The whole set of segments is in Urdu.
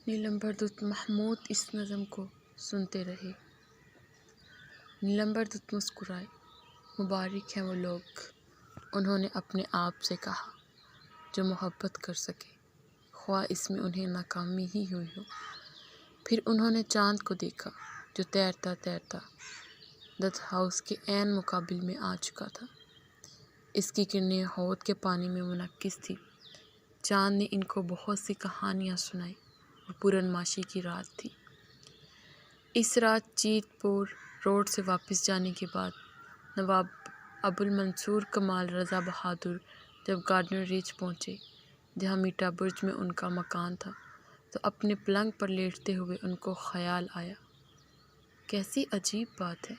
نیلمبر دت محمود اس نظم کو سنتے رہے۔ نیلمبر دت مسکرائے۔ مبارک ہیں وہ لوگ، انہوں نے اپنے آپ سے کہا، جو محبت کر سکے، خواہ اس میں انہیں ناکامی ہی ہوئی ہو۔ پھر انہوں نے چاند کو دیکھا جو تیرتا تیرتا دت ہاؤس کے عین مقابل میں آ چکا تھا۔ اس کی کرنیں حوض کے پانی میں منعکس تھی۔ چاند نے ان کو بہت سی کہانیاں سنائیں۔ وہ پورنماشی کی رات تھی۔ اس رات چیت پور روڈ سے واپس جانے کے بعد نواب ابو المنصور کمال رضا بہادر جب گارڈنر ریچ پہنچے، جہاں میٹا برج میں ان کا مکان تھا، تو اپنے پلنگ پر لیٹتے ہوئے ان کو خیال آیا، کیسی عجیب بات ہے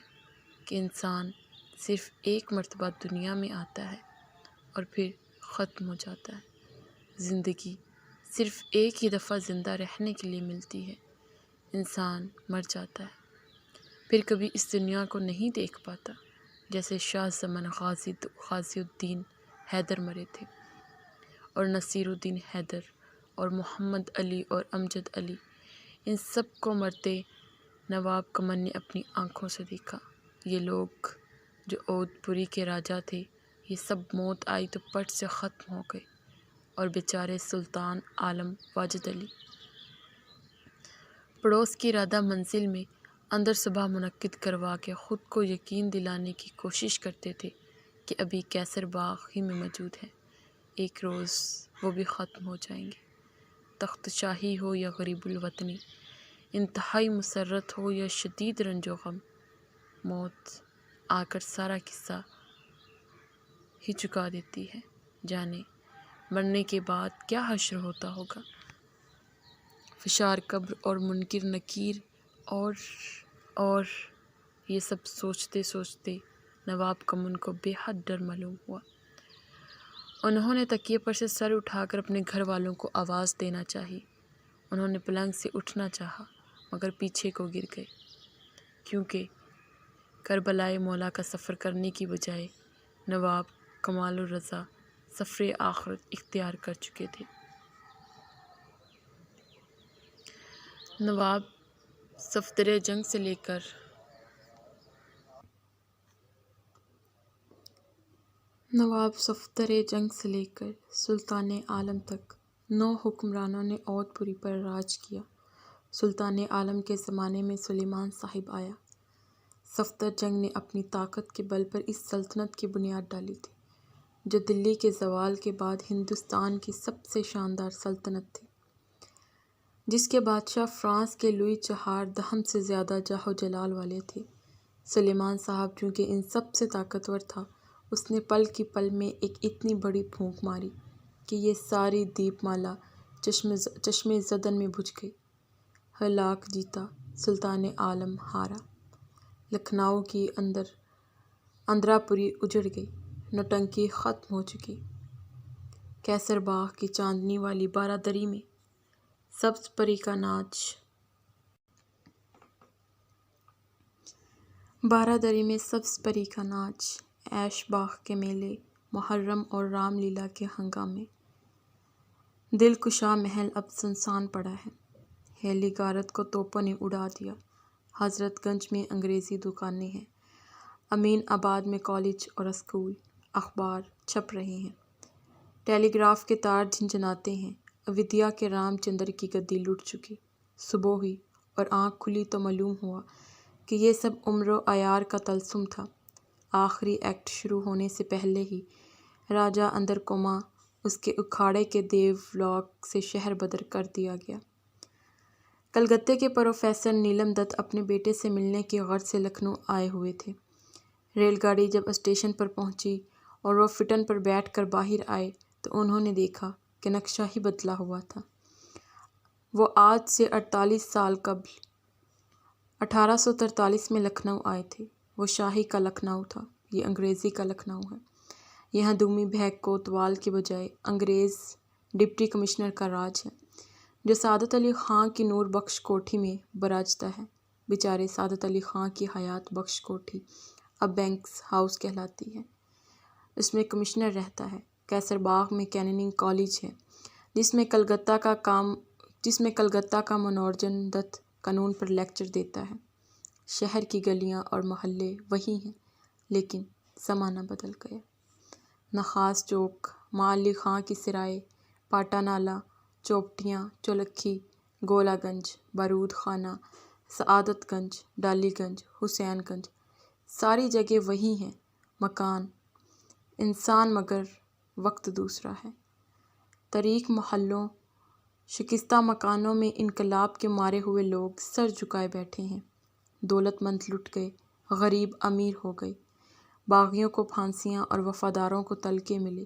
کہ انسان صرف ایک مرتبہ دنیا میں آتا ہے اور پھر ختم ہو جاتا ہے۔ زندگی صرف ایک ہی دفعہ زندہ رہنے کے لیے ملتی ہے۔ انسان مر جاتا ہے، پھر کبھی اس دنیا کو نہیں دیکھ پاتا، جیسے شاہ زمن غازی الدین حیدر مرے تھے، اور نصیر الدین حیدر اور محمد علی اور امجد علی، ان سب کو مرتے نواب قمر نے اپنی آنکھوں سے دیکھا۔ یہ لوگ جو اودھ پوری کے راجا تھے، یہ سب موت آئی تو پٹ سے ختم ہو گئے، اور بیچارے سلطان عالم واجد علی پڑوس کی رادہ منزل میں اندر صبح منعقد کروا کے خود کو یقین دلانے کی کوشش کرتے تھے کہ ابھی کیسر باغ ہی میں موجود ہیں، ایک روز وہ بھی ختم ہو جائیں گے۔ تخت شاہی ہو یا غریب الوطنی، انتہائی مسرت ہو یا شدید رنج و غم، موت آ کر سارا قصہ ہی چکا دیتی ہے۔ جانے مرنے کے بعد کیا حشر ہوتا ہوگا، فشار قبر اور منکر نکیر، اور یہ سب سوچتے سوچتے نواب قمر کو بے حد ڈر معلوم ہوا۔ انہوں نے تکیے پر سے سر اٹھا کر اپنے گھر والوں کو آواز دینا چاہی۔ انہوں نے پلنگ سے اٹھنا چاہا، مگر پیچھے کو گر گئے، کیونکہ کربلائے مولا کا سفر کرنے کی بجائے نواب کمال الرضا سفر آخرت اختیار کر چکے تھے۔ نواب صفدر جنگ سے لے کر سلطان عالم تک 9 حکمرانوں نے اودھ پوری پر راج کیا۔ سلطان عالم کے زمانے میں سلیمان صاحب آیا۔ صفدر جنگ نے اپنی طاقت کے بل پر اس سلطنت کی بنیاد ڈالی تھی، جو دلی کے زوال کے بعد ہندوستان کی سب سے شاندار سلطنت تھی، جس کے بادشاہ فرانس کے لوئی چہار دہم سے زیادہ جاہ و جلال والے تھے۔ سلیمان صاحب چونکہ ان سب سے طاقتور تھا، اس نے پل کی پل میں ایک اتنی بڑی پھونک ماری کہ یہ ساری دیپ مالا چشمِ زدن میں بجھ گئی۔ ہلاک جیتا، سلطان عالم ہارا۔ لکھنؤ کی اندرا پوری اجڑ گئی، نوٹنکی ختم ہو چکی۔ کیسر باغ کی چاندنی والی بارہ میں سبز پری کا ناچ، عیش باغ کے میلے، محرم اور رام لیلا کے ہنگامے۔ دل کشا محل اب سنسان پڑا ہے۔ ہیلی غارت کو توپوں نے اڑا دیا۔ حضرت گنج میں انگریزی دکانیں ہیں، امین آباد میں کالج اور اسکول، اخبار چھپ رہے ہیں، ٹیلی گراف کے تار جھنجھناتے ہیں۔ اودھیا کے رام چندر کی گدی لٹ چکی۔ صبح ہوئی اور آنکھ کھلی تو معلوم ہوا کہ یہ سب عمر و عیار کا طلسم تھا۔ آخری ایکٹ شروع ہونے سے پہلے ہی راجہ اندرکوما اس کے اکھاڑے کے دیو لوک سے شہر بدر کر دیا گیا۔ کلکتے کے پروفیسر نیلم دت اپنے بیٹے سے ملنے کی غرض سے لکھنؤ آئے ہوئے تھے۔ ریل گاڑی جب اسٹیشن پر پہنچی اور وہ پھٹن پر بیٹھ کر باہر آئے تو انہوں نے دیکھا کہ نقشہ ہی بدلا ہوا تھا۔ وہ آج سے 48 سال قبل 1843 میں لکھنؤ آئے تھے۔ وہ شاہی کا لکھنؤ تھا، یہ انگریزی کا لکھنؤ ہے۔ یہاں دومی بہک کوتوال کے بجائے انگریز ڈپٹی کمشنر کا راج ہے، جو سعادت علی خاں کی نور بخش کوٹھی میں براجتا ہے۔ بیچارے سعادت علی خاں کی حیات بخش کوٹھی اب بینکس ہاؤس کہلاتی ہے۔ اس میں کمشنر رہتا ہے۔ کیسر باغ میں کینننگ کالج ہے، جس میں کلکتہ کا جس میں کلکتہ کا منورنجن دت قانون پر لیکچر دیتا ہے۔ شہر کی گلیاں اور محلے وہی ہیں، لیکن زمانہ بدل گیا۔ نخاس چوک، ماں علی خاں کی سرائے، پاٹا نالہ، چوپٹیاں، چولکھی، گولا گنج، بارود خانہ، سعادت گنج، ڈالی گنج، حسین گنج، ساری جگہ وہی ہیں۔ مکان انسان مگر وقت دوسرا ہے۔ تاریک محلوں، شکستہ مکانوں میں انقلاب کے مارے ہوئے لوگ سر جھکائے بیٹھے ہیں۔ دولت مند لٹ گئے، غریب امیر ہو گئے، باغیوں کو پھانسیاں اور وفاداروں کو تلکے ملے۔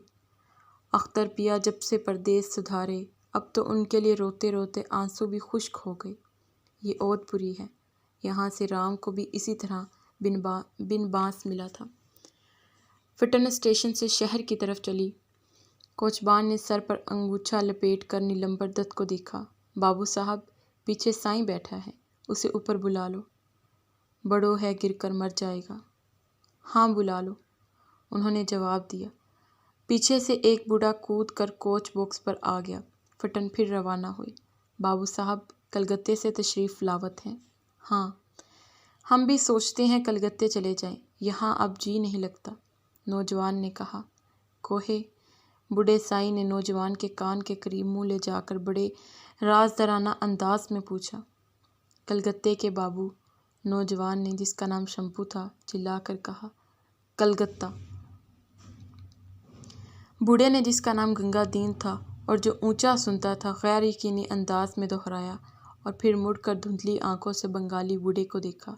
اختر پیا جب سے پردیس سدھارے، اب تو ان کے لیے روتے روتے آنسو بھی خشک ہو گئے۔ یہ اوت پوری ہے، یہاں سے رام کو بھی اسی طرح بن بانس ملا تھا۔ فٹن اسٹیشن سے شہر کی طرف چلی۔ کوچبان نے سر پر انگوچھا لپیٹ کر نیلمبر دت کو دیکھا۔ بابو صاحب، پیچھے سائیں بیٹھا ہے، اسے اوپر بلا لو، بڑو ہے گر کر مر جائے گا۔ ہاں بلا لو، انہوں نے جواب دیا۔ پیچھے سے ایک بوڑھا کود کر کوچ باکس پر آ گیا۔ فٹن پھر روانہ ہوئی۔ بابو صاحب کلکتے سے تشریف لاوت ہیں؟ ہاں، ہم بھی سوچتے ہیں کلکتے چلے جائیں، یہاں اب جی نہیں لگتا، نوجوان نے کہا۔ کوہے؟ بوڑھے سائیں نے نوجوان کے کان کے قریب منہ لے جا کر بڑے رازدارانہ انداز میں پوچھا۔ کلکتے کے بابو، نوجوان نے جس کا نام شمپو تھا چلا کر کہا۔ کلکتہ۔ بوڑھے نے جس کا نام گنگا دین تھا اور جو اونچا سنتا تھا غیر یقینی انداز میں دہرایا اور پھر مڑ کر دھندلی آنکھوں سے بنگالی بوڑھے کو دیکھا۔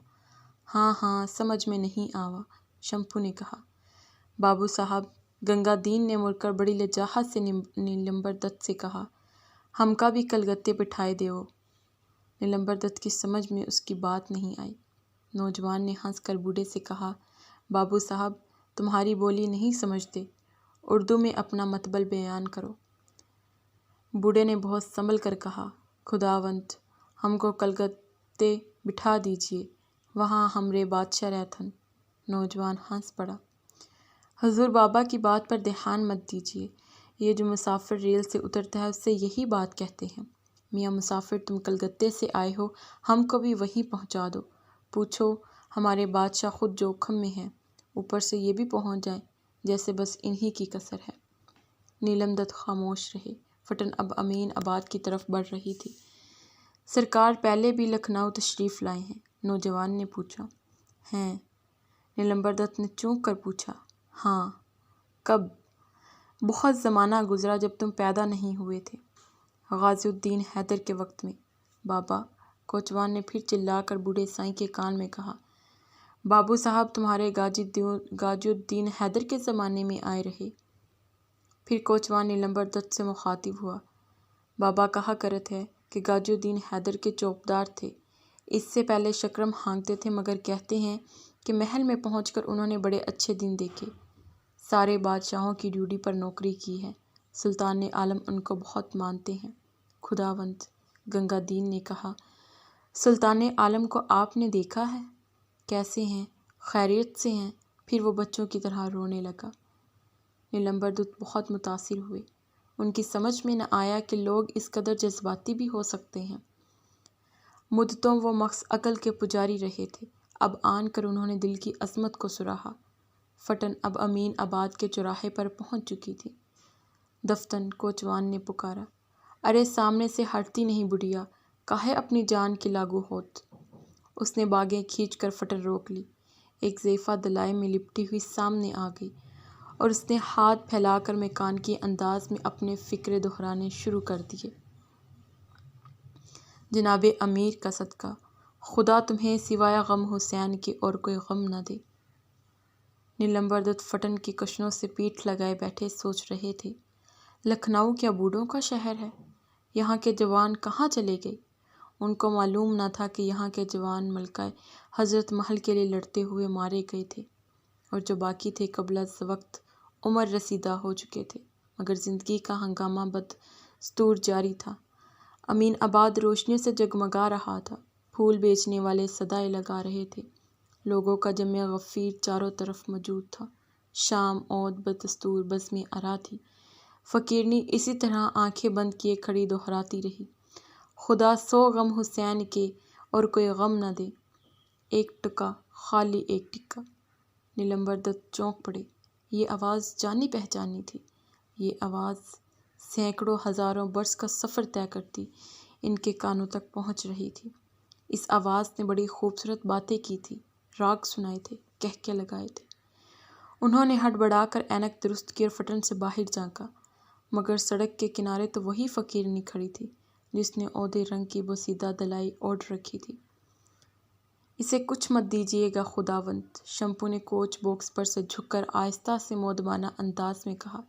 ہاں ہاں، سمجھ میں نہیں آوا، شمپو نے کہا۔ بابو صاحب، گنگا دین نے مڑ کر بڑی لجاجت سے نیلمبر دت سے کہا، ہم کا بھی کلکتے بٹھائے دیو۔ نیلمبر دت کی سمجھ میں اس کی بات نہیں آئی۔ نوجوان نے ہنس کر بوڑھے سے کہا، بابو صاحب تمہاری بولی نہیں سمجھتے، اردو میں اپنا مطلب بیان کرو۔ بوڑھے نے بہت سنبھل کر کہا، خداوند ہم کو کلکتے بٹھا دیجئے، وہاں ہمرے بادشاہ رہتن۔ نوجوان ہنس پڑا۔ حضور بابا کی بات پر دھیان مت دیجئے، یہ جو مسافر ریل سے اترتا ہے اس سے یہی بات کہتے ہیں۔ میاں مسافر تم کلکتے سے آئے ہو، ہم کو بھی وہیں پہنچا دو۔ پوچھو ہمارے بادشاہ خود جوخم میں ہیں، اوپر سے یہ بھی پہنچ جائیں، جیسے بس انہی کی کسر ہے۔ نیلم دت خاموش رہے۔ فٹن اب امین آباد کی طرف بڑھ رہی تھی۔ سرکار پہلے بھی لکھنؤ تشریف لائے ہیں؟ نوجوان نے پوچھا۔ ہیں؟ نیلمبر دت نے چونک کر پوچھا۔ ہاں۔ کب؟ بہت زمانہ گزرا جب تم پیدا نہیں ہوئے تھے، غازی الدین حیدر کے وقت میں۔ بابا، کوچوان نے پھر چلا کر بوڑھے سائیں کے کان میں کہا، بابو صاحب تمہارے غازی الدین حیدر کے زمانے میں آئے رہے؟ پھر کوچوان نیلمبر دت سے مخاطب ہوا۔ بابا کہا کرت ہے کہ غازی الدین حیدر کے چوبدار تھے، اس سے پہلے شکرم ہانکتے تھے، مگر کہتے ہیں کہ محل میں پہنچ کر انہوں نے بڑے اچھے دن دیکھے۔ سارے بادشاہوں کی ڈیوٹی پر نوکری کی ہے، سلطان عالم ان کو بہت مانتے ہیں۔ خداوند، گنگا دین نے کہا، سلطان عالم کو آپ نے دیکھا ہے؟ کیسے ہیں؟ خیریت سے ہیں؟ پھر وہ بچوں کی طرح رونے لگا۔ نیلمبر دت بہت متاثر ہوئے۔ ان کی سمجھ میں نہ آیا کہ لوگ اس قدر جذباتی بھی ہو سکتے ہیں۔ مدتوں وہ محض عقل کے پجاری رہے تھے، اب آن کر انہوں نے دل کی عظمت کو سراہا۔ فٹن اب امین آباد کے چوراہے پر پہنچ چکی تھی۔ دفتن، کوچوان نے پکارا۔ ارے سامنے سے ہٹتی نہیں بڑھیا، کاہے اپنی جان کی لاگو ہوت۔ اس نے باگیں کھینچ کر فٹن روک لی۔ ایک ضعیفہ دلائی میں لپٹی ہوئی سامنے آ گئی اور اس نے ہاتھ پھیلا کر میکانکی انداز میں اپنے فقرے دہرانے شروع کر دیے۔ جناب امیر کا صدقہ، خدا تمہیں سوائے غم حسین کے اور کوئی غم نہ دے۔ نیلمبر دت فٹن کی کشنوں سے پیٹھ لگائے بیٹھے سوچ رہے تھے، لکھنؤ کیا بوڑھوں کا شہر ہے؟ یہاں کے جوان کہاں چلے گئے؟ ان کو معلوم نہ تھا کہ یہاں کے جوان ملکہ حضرت محل کے لیے لڑتے ہوئے مارے گئے تھے، اور جو باقی تھے قبل از وقت عمر رسیدہ ہو چکے تھے، مگر زندگی کا ہنگامہ بدستور جاری تھا۔ امین آباد روشنیوں سے جگمگا رہا تھا، پھول بیچنے والے صدائے لگا رہے تھے، لوگوں کا جمع غفیر چاروں طرف موجود تھا۔ شام عود بدستور بزمیں آرا تھی۔ فقیرنی اسی طرح آنکھیں بند کیے کھڑی دہراتی رہی، خدا 100 غم حسین کے اور کوئی غم نہ دے، ایک ٹکا خالی ایک ٹکا۔ نیلمبر دت چونک پڑے۔ یہ آواز جانی پہچانی تھی۔ یہ آواز سینکڑوں ہزاروں برس کا سفر طے کرتی ان کے کانوں تک پہنچ رہی تھی۔ اس آواز نے بڑی خوبصورت باتیں کی تھی، راگ سنائے تھے، کہکے لگائے تھے۔ انہوں نے ہڑبڑا کر اینک درست کی اور فٹن سے باہر جھانکا، مگر سڑک کے کنارے تو وہی فقیرنی کھڑی تھی جس نے عودے رنگ کی بوسیدہ دلائی اوڑھ رکھی تھی۔ اسے کچھ مت دیجیے گا خداوند، شمپو نے کوچ باکس پر سے جھک کر آہستہ سے مودبانہ انداز میں کہا۔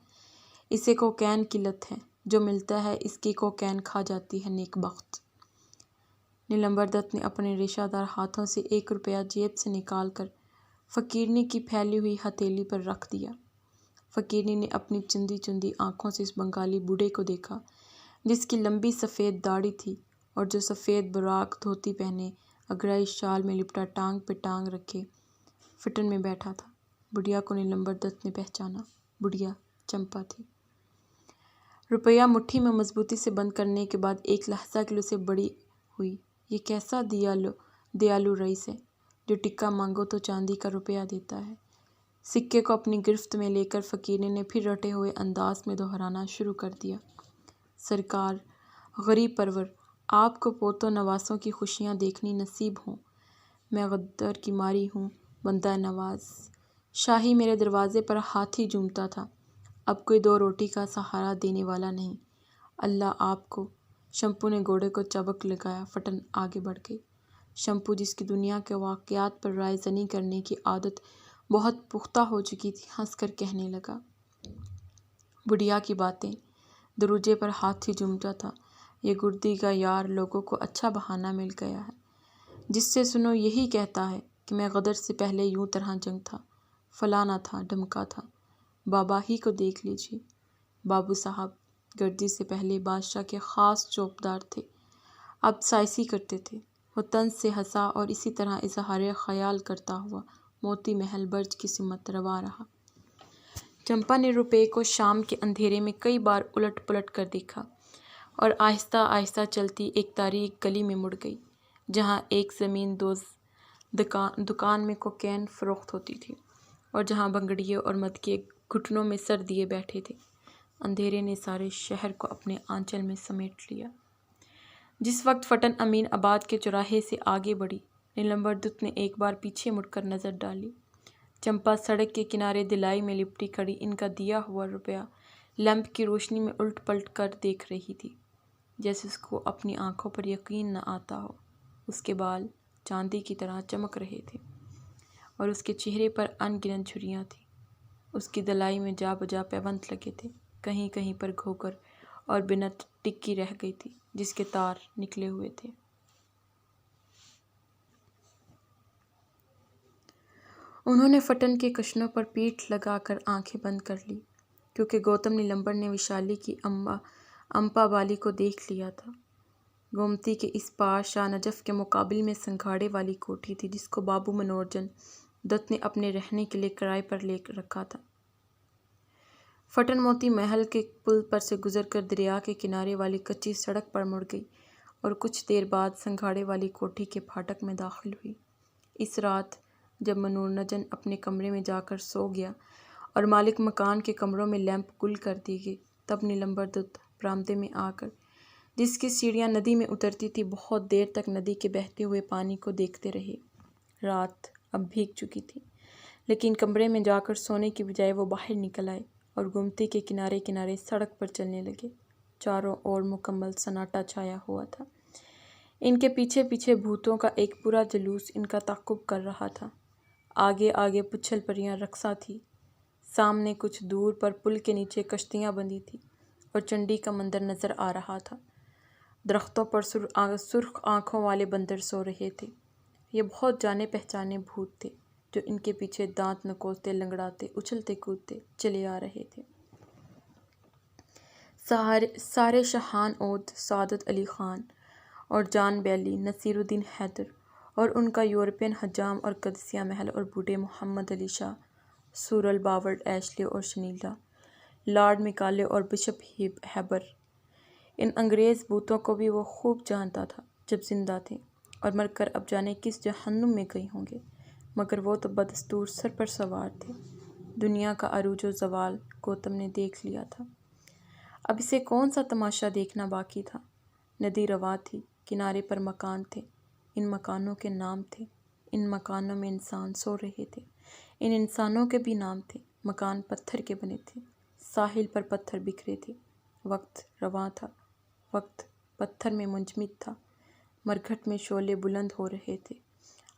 اسے کوکین کی لت ہے، جو ملتا ہے اس کی کوکین کھا جاتی ہے نیک بخت۔ نیلمبر دت نے اپنے ریشہ دار ہاتھوں سے 1 روپیہ جیب سے نکال کر فقیرنی کی پھیلی ہوئی ہتھیلی پر رکھ دیا۔ فقیرنی نے اپنی چندی چندی آنکھوں سے اس بنگالی بوڑھے کو دیکھا جس کی لمبی سفید داڑھی تھی اور جو سفید براق دھوتی پہنے اگرائی شال میں لپٹا ٹانگ پہ ٹانگ رکھے فٹن میں بیٹھا تھا۔ بڑھیا کو نیلمبر دت نے پہچانا۔ بڑھیا چمپا تھی۔ روپیہ مٹھی میں مضبوطی سے بند کرنے کے بعد ایک لہجہ کے اسے بڑی ہوئی۔ یہ کیسا دیالو رئیس ہے جو ٹکا مانگو تو چاندی کا روپیہ دیتا ہے۔ سکے کو اپنی گرفت میں لے کر فقیرنی نے پھر رٹے ہوئے انداز میں دہرانا شروع کر دیا۔ سرکار غریب پرور، آپ کو پوتوں نواسوں کی خوشیاں دیکھنی نصیب ہوں۔ میں غدر کی ماری ہوں بندہ نواز، شاہی میرے دروازے پر ہاتھی جھومتا تھا، اب کوئی 2 روٹی کا سہارا دینے والا نہیں۔ اللہ آپ کو۔ شمپو نے گھوڑے کو چابک لگایا۔ فٹن آگے بڑھ گئی۔ شمپو جس کی دنیا کے واقعات پر رائے زنی کرنے کی عادت بہت پختہ ہو چکی تھی، ہنس کر کہنے لگا۔ بڑھیا کی باتیں، دروجے پر ہاتھی جھومتا تھا، یہ گردی کا یار لوگوں کو اچھا بہانہ مل گیا ہے۔ جس سے سنو یہی کہتا ہے کہ میں غدر سے پہلے یوں طرح جنگ تھا، فلانا تھا، ڈھمکا تھا۔ بابا ہی کو دیکھ لیجیے۔ بابو صاحب گردی سے پہلے بادشاہ کے خاص چوبدار تھے، اب سائسی کرتے تھے۔ وہ طنز سے ہنسا اور اسی طرح اظہار خیال کرتا ہوا موتی محل برج کی سمت روا رہا۔ چمپا نے روپے کو شام کے اندھیرے میں کئی بار الٹ پلٹ کر دیکھا اور آہستہ آہستہ چلتی ایک تاریک گلی میں مڑ گئی جہاں ایک زمین دوز دکان میں کوکین فروخت ہوتی تھی اور جہاں بنگڑیے اور مدکے گھٹنوں میں سر دیے بیٹھے تھے۔ اندھیرے نے سارے شہر کو اپنے آنچل میں سمیٹ لیا۔ جس وقت فٹن امین آباد کے چوراہے سے آگے بڑھی، نیلمبر دت نے ایک بار پیچھے مڑ کر نظر ڈالی۔ چمپا سڑک کے کنارے دلائی میں لپٹی کھڑی ان کا دیا ہوا روپیہ لیمپ کی روشنی میں الٹ پلٹ کر دیکھ رہی تھی، جیسے اس کو اپنی آنکھوں پر یقین نہ آتا ہو۔ اس کے بال چاندی کی طرح چمک رہے تھے اور اس کے چہرے پر ان گنت جھریاں تھیں۔ اس کی دلائی میں جا بجا پیوند لگے تھے، کہیں کہیں پر گھوگر اور بنت ٹکی رہ گئی تھی جس کے تار نکلے ہوئے تھے۔ انہوں نے فٹن کے کشنوں پر پیٹھ لگا کر آنکھیں بند کر لی، کیونکہ گوتم نیلمبر نے وشالی کی امپا بالی کو دیکھ لیا تھا۔ گومتی کے اس پار شاہ نجف کے مقابل میں سنگھاڑے والی کوٹھی تھی جس کو بابو منورجن دت نے اپنے رہنے کے لیے کرائے پر لے رکھا تھا۔ فٹن موتی محل کے پل پر سے گزر کر دریا کے کنارے والی کچی سڑک پر مڑ گئی اور کچھ دیر بعد سنگھاڑے والی کوٹھی کے پھاٹک میں داخل ہوئی۔ اس رات جب منورجن اپنے کمرے میں جا کر سو گیا اور مالک مکان کے کمروں میں لیمپ گل کر دیے گئے، تب نیلمبر دت برآمدے میں آ کر، جس کی سیڑھیاں ندی میں اترتی تھی، بہت دیر تک ندی کے بہتے ہوئے پانی کو دیکھتے رہے۔ رات اب بھیگ چکی تھی، لیکن کمرے میں جا کر سونے کی بجائے وہ باہر نکل آئے اور گومتی کے کنارے کنارے سڑک پر چلنے لگے۔ چاروں اور مکمل سناٹا چھایا ہوا تھا۔ ان کے پیچھے پیچھے بھوتوں کا ایک پورا جلوس ان کا تعاقب کر رہا تھا۔ آگے آگے پچھل پریاں رقصاں تھیں، سامنے کچھ دور پر پل کے نیچے کشتیاں بندھی تھیں اور چنڈی کا مندر نظر آ رہا تھا۔ درختوں پر سرخ آنکھوں والے بندر سو رہے تھے۔ یہ بہت جانے پہچانے بھوت تھے جو ان کے پیچھے دانت نکولتے، لنگڑاتے، اچھلتے کودتے چلے آ رہے تھے۔ سارے شاہان اودھ، سعادت علی خان اور جان بیلی، نصیر الدین حیدر اور ان کا یورپین حجام اور قدسیہ محل اور بوڑھے محمد علی شاہ، سورل باورڈ ایشلے اور شنیلا، لارڈ مکالے اور بشپ ہیبر، ان انگریز بھوتوں کو بھی وہ خوب جانتا تھا جب زندہ تھے، اور مر کر اب جانے کس جہنم میں گئے ہوں گے، مگر وہ تو بدستور سر پر سوار تھے۔ دنیا کا عروج و زوال گوتم نے دیکھ لیا تھا، اب اسے کون سا تماشا دیکھنا باقی تھا؟ ندی رواں تھی، کنارے پر مکان تھے، ان مکانوں کے نام تھے، ان مکانوں میں انسان سو رہے تھے، ان انسانوں کے بھی نام تھے۔ مکان پتھر کے بنے تھے، ساحل پر پتھر بکھرے تھے، وقت رواں تھا، وقت پتھر میں منجمد تھا، مرگھٹ میں شعلے بلند ہو رہے تھے۔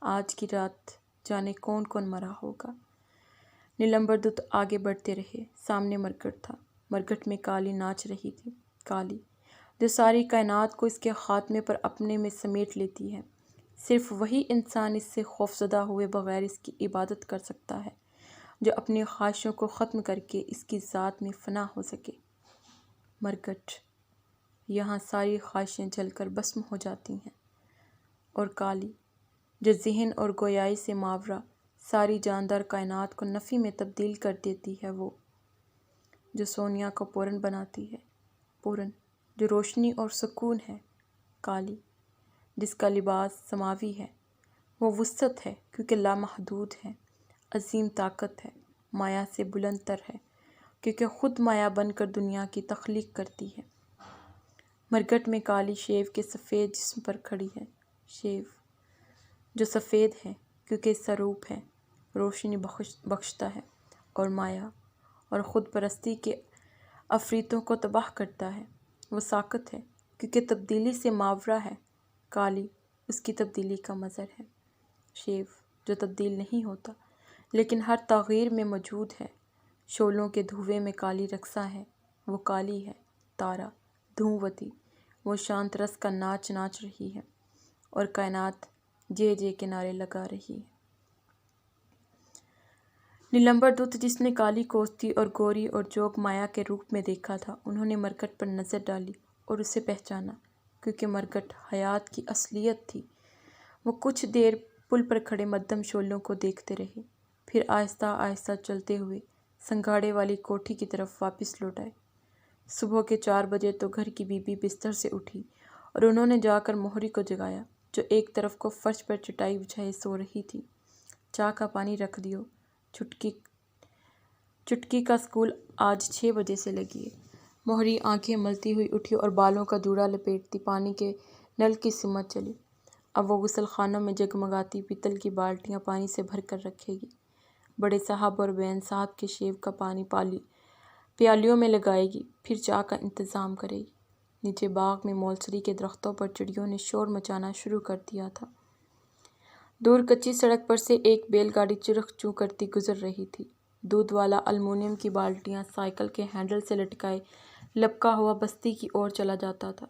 آج کی رات جانے کون کون مرا ہوگا۔ نیلمبر دت آگے بڑھتے رہے، سامنے مرگھٹ تھا، مرگھٹ میں کالی ناچ رہی تھی، کالی جو ساری کائنات کو اس کے خاتمے پر اپنے میں سمیٹ لیتی ہے۔ صرف وہی انسان اس سے خوفزدہ ہوئے بغیر اس کی عبادت کر سکتا ہے جو اپنی خواہشوں کو ختم کر کے اس کی ذات میں فنا ہو سکے۔ مرگھٹ، یہاں ساری خواہشیں جل کر بھسم ہو جاتی ہیں، اور کالی جو ذہن اور گویائی سے ماورا ساری جاندار کائنات کو نفی میں تبدیل کر دیتی ہے، وہ جو سونیا کو پورن بناتی ہے، پورن جو روشنی اور سکون ہے، کالی جس کا لباس سماوی ہے، وہ وسعت ہے کیونکہ لامحدود ہے، عظیم طاقت ہے، مایا سے بلند تر ہے کیونکہ خود مایا بن کر دنیا کی تخلیق کرتی ہے۔ مرگھٹ میں کالی شیو کے سفید جسم پر کھڑی ہے، شیو جو سفید ہے کیونکہ اس کا روپ ہے، روشنی بخشتا ہے، اور مایا اور خود پرستی کے عفریتوں کو تباہ کرتا ہے، وہ ساکت ہے کیونکہ تبدیلی سے ماورا ہے، کالی اس کی تبدیلی کا مظہر ہے، شیو جو تبدیل نہیں ہوتا لیکن ہر تغییر میں موجود ہے، شعلوں کے دھوئے میں کالی رقصاں ہے، وہ کالی ہے، تارا دھوموتی، وہ شانت رس کا ناچ ناچ رہی ہے، اور کائنات جے جے کے نعرے لگا رہی ہے۔ نیلمبر دت جس نے کالی کوستی اور گوری اور جوگ مایا کے روپ میں دیکھا تھا، انہوں نے مرگھٹ پر نظر ڈالی اور اسے پہچانا، کیونکہ مرگھٹ حیات کی اصلیت تھی۔ وہ کچھ دیر پل پر کھڑے مدھم شعلوں کو دیکھتے رہے، پھر آہستہ آہستہ چلتے ہوئے سنگھاڑے والی کوٹھی کی طرف واپس لوٹ آئے۔ صبح کے 4 بجے تو گھر کی بی بی بستر سے اٹھی اور انہوں نے جا کر مہری کو جگایا جو ایک طرف کو فرش پر چٹائی بچھائے سو رہی تھی۔ چائے کا پانی رکھ دیو، چٹکی کا اسکول آج 6 بجے سے لگی ہے۔ مہری آنکھیں ملتی ہوئی اٹھی اور بالوں کا جوڑا لپیٹتی پانی کے نل کی سمت چلی۔ اب وہ غسل خانوں میں جگمگاتی پیتل کی بالٹیاں پانی سے بھر کر رکھے گی، بڑے صاحب اور بین صاحب کے شیو کا پانی پیالیوں میں لگائے گی، پھر چائے کا انتظام کرے گی۔ نیچے باغ میں مولسری کے درختوں پر چڑیوں نے شور مچانا شروع کر دیا تھا۔ دور کچی سڑک پر سے ایک بیل گاڑی چرخ چوں کرتی گزر رہی تھی۔ دودھ والا المونیم کی بالٹیاں سائیکل کے ہینڈل سے لٹکائے لپکا ہوا بستی کی اور چلا جاتا تھا۔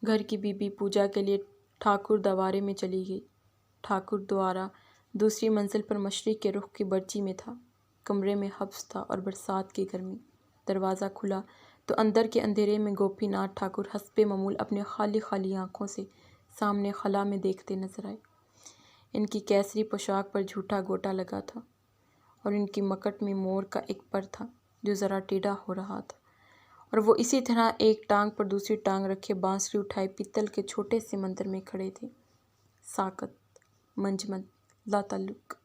گھر کی بی بی پوجا کے لیے ٹھاکر دوارے میں چلی گئی۔ ٹھاکر دوارا دوسری منزل پر مشرق کے رخ کی برچی میں تھا۔ کمرے میں حبس تھا اور برسات کی گرمی۔ دروازہ کھلا تو اندر کے اندھیرے میں گوپی ناتھ ٹھاکر حسب معمول اپنے خالی خالی آنکھوں سے سامنے خلا میں دیکھتے نظر آئے۔ ان کی کیسری پوشاک پر جھوٹا گوٹا لگا تھا اور ان کی مکٹ میں مور کا ایک پر تھا جو ذرا ٹیڑھا ہو رہا تھا، اور وہ اسی طرح ایک ٹانگ پر دوسری ٹانگ رکھے بانسری اٹھائے پیتل کے چھوٹے سے مندر میں کھڑے تھے، ساکت، منجمد، لا تعلق۔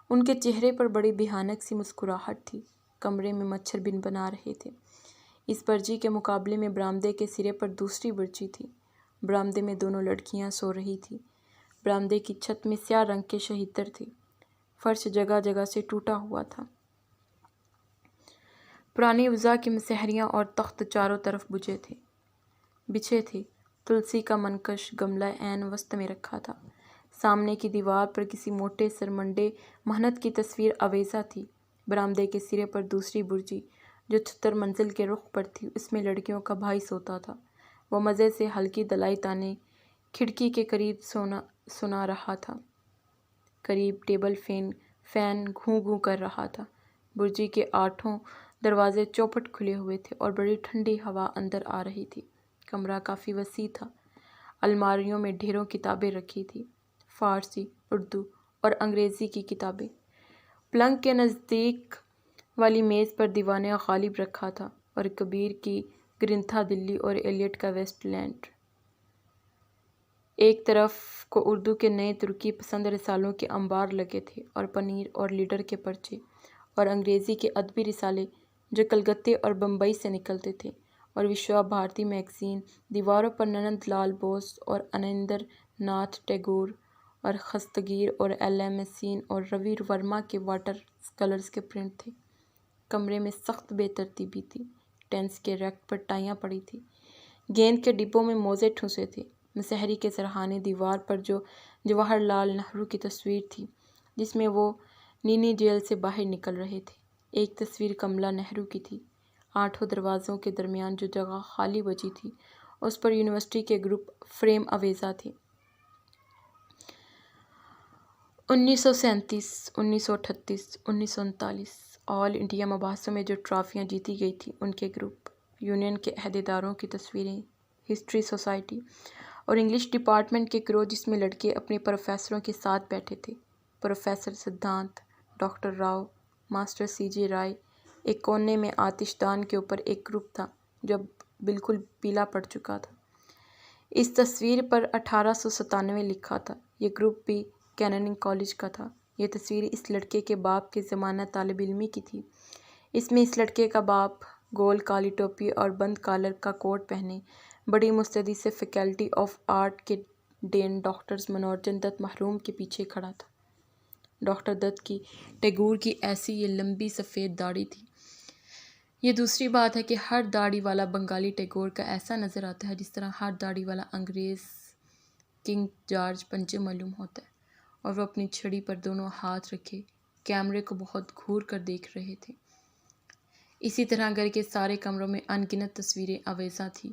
ان کے چہرے پر بڑی بھیانک سی مسکراہٹ تھی۔ کمرے میں مچھر بن بنا رہے تھے۔ اس برچی کے مقابلے میں برآمدے کے سرے پر دوسری برچی تھی۔ برآمدے میں دونوں لڑکیاں سو رہی تھیں۔ برآمدے کی چھت میں سیاہ رنگ کے شہیتر تھے۔ فرش جگہ جگہ سے ٹوٹا ہوا تھا۔ پرانی وضع کی مسہریاں اور تخت چاروں طرف بچھے تھے۔ تلسی کا منکش گملہ عین وسط میں رکھا تھا۔ سامنے کی دیوار پر کسی موٹے سرمنڈے مہنت کی تصویر آویزاں تھی۔ برآمدے کے سرے پر دوسری برجی جو 76 منزل کے رخ پر تھی، اس میں لڑکیوں کا بھائی سوتا تھا۔ وہ مزے سے ہلکی دلائی تانے کھڑکی کے قریب سنا رہا تھا۔ قریب ٹیبل فین گھوں گھوں کر رہا تھا۔ برجی کے 8 دروازے چوپٹ کھلے ہوئے تھے اور بڑی ٹھنڈی ہوا اندر آ رہی تھی۔ کمرہ کافی وسیع تھا۔ الماریوں میں ڈھیروں کتابیں رکھی تھیں، فارسی، اردو اور انگریزی کی کتابیں۔ پلنگ کے نزدیک والی میز پر دیوان غالب رکھا تھا اور کبیر کی گرنتھا دلی اور ایلیٹ کا ویسٹ لینڈ۔ ایک طرف کو اردو کے نئے ترقی پسند رسالوں کے انبار لگے تھے اور پنیر اور لیڈر کے پرچے، اور انگریزی کے ادبی رسالے جو کلکتے اور بمبئی سے نکلتے تھے، اور وشوا بھارتی میگزین۔ دیواروں پر نند لال بوس اور انیندر ناتھ ٹیگور اور خستگیر اور ایل ایم سین اور روی ورما کے واٹر کلرز کے پرنٹ تھے۔ کمرے میں سخت بے ترتیبی تھی۔ ٹینس کے ریک پر ٹائیاں پڑی تھیں، گیند کے ڈبوں میں موزے ٹھونسے تھے۔ مسحری کے سرہانے دیوار پر جو جواہر لال نہرو کی تصویر تھی، جس میں وہ نینی جیل سے باہر نکل رہے تھے۔ ایک تصویر کملا نہرو کی تھی۔ 8 دروازوں کے درمیان جو جگہ خالی بچی تھی، اس پر یونیورسٹی کے گروپ فریم آویزاں تھے۔ 1937، 1938، 1939 آل انڈیا مباحثوں میں جو ٹرافیاں جیتی گئی تھیں، ان کے گروپ، یونین کے عہدیداروں کی تصویریں، ہسٹری سوسائٹی اور انگلش ڈپارٹمنٹ کے گروہ جس میں لڑکے اپنے پروفیسروں کے ساتھ بیٹھے تھے، professor Siddhant, doctor Rao, master C J Rai. ایک کونے میں آتش دان کے اوپر ایک گروپ تھا جو اب بالکل پیلا پڑ چکا تھا۔ اس تصویر پر 1897 لکھا تھا۔ یہ گروپ بھی کینننگ کالج کا تھا۔ یہ تصویر اس لڑکے کے باپ کے زمانہ طالب علمی کی تھی۔ اس میں اس لڑکے کا باپ گول کالی ٹوپی اور بند کالر کا کوٹ پہنے بڑی مستعدی سے فیکلٹی آف آرٹ کے ڈین ڈاکٹر منورنجن دت محروم کے پیچھے کھڑا تھا۔ ڈاکٹر دت کی ٹیگور کی ایسی یہ لمبی سفید داڑھی تھی۔ یہ دوسری بات ہے کہ ہر داڑھی والا بنگالی ٹیگور کا ایسا نظر آتا ہے جس طرح ہر داڑھی والا انگریز کنگ جارج پنجم معلوم ہوتا ہے، اور وہ اپنی چھڑی پر دونوں ہاتھ رکھے کیمرے کو بہت گھور کر دیکھ رہے تھے۔ اسی طرح گھر کے سارے کمروں میں ان گنت تصویریں آویزاں تھیں۔